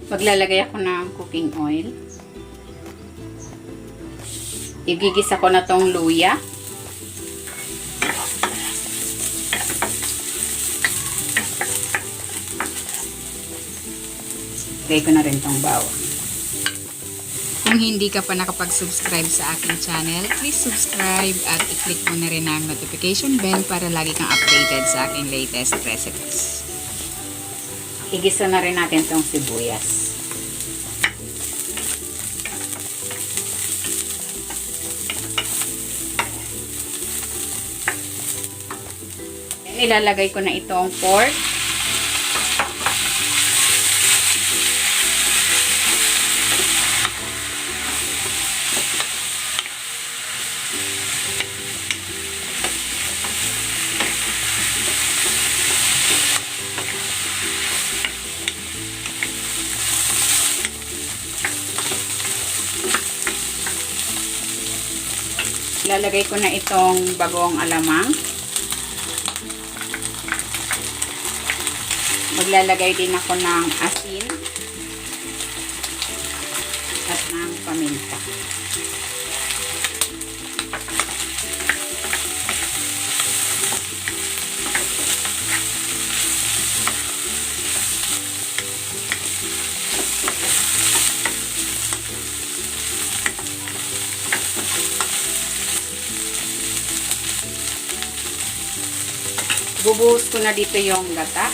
Maglalagay ako ng cooking oil. Igigisa ko na tong luya. Lagay ko na rin tong bawang. Kung hindi ka pa nakapag-subscribe sa aking channel, please subscribe at i-click mo na rin ang notification bell para lagi kang updated sa aking latest recipes. Igisa na rin natin tong sibuyas. Ilalagay ko na itong pork. Ilalagay ko na itong bagong alamang. Maglalagay din ako ng asin at ng paminta. Bubuhos ko na dito yung gata.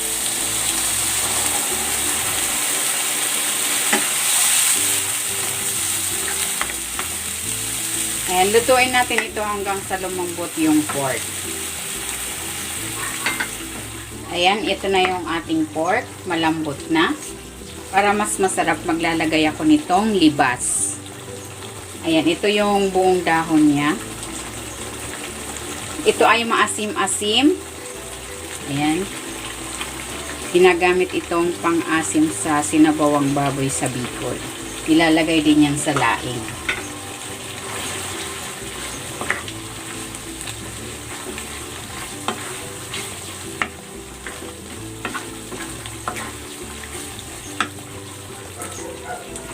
Ayan, lutuin natin ito hanggang sa lumambot yung pork. Ayan, ito na yung ating pork. Malambot na. Para mas masarap, maglalagay ako nitong libas. Ayan, ito yung buong dahon niya. Ito ay maasim-asim. Ayan. Ginagamit itong pang-asim sa sinabawang baboy sa Bicol. Ilalagay din yan sa laing.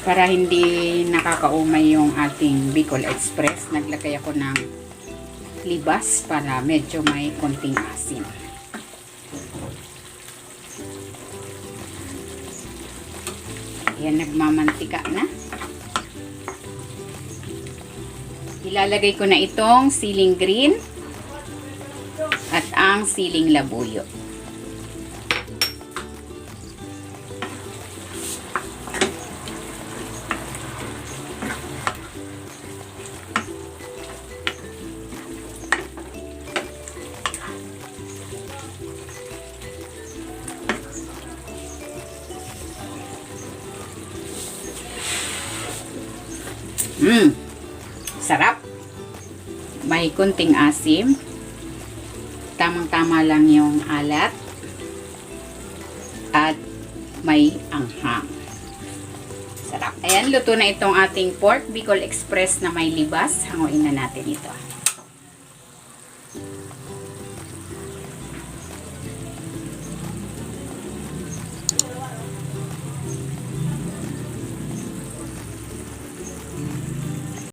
Para hindi nakakaumay yung ating Bicol Express, naglagay ako ng libas para medyo may konting asin. Ayan, nagmamantika na. Ilalagay ko na itong siling green at ang siling labuyo. Sarap. May kunting asim. Tamang-tama lang yung alat. At may anghang. Sarap. Ayan, luto na itong ating pork Bicol Express na may libas. Hanguin na natin ito.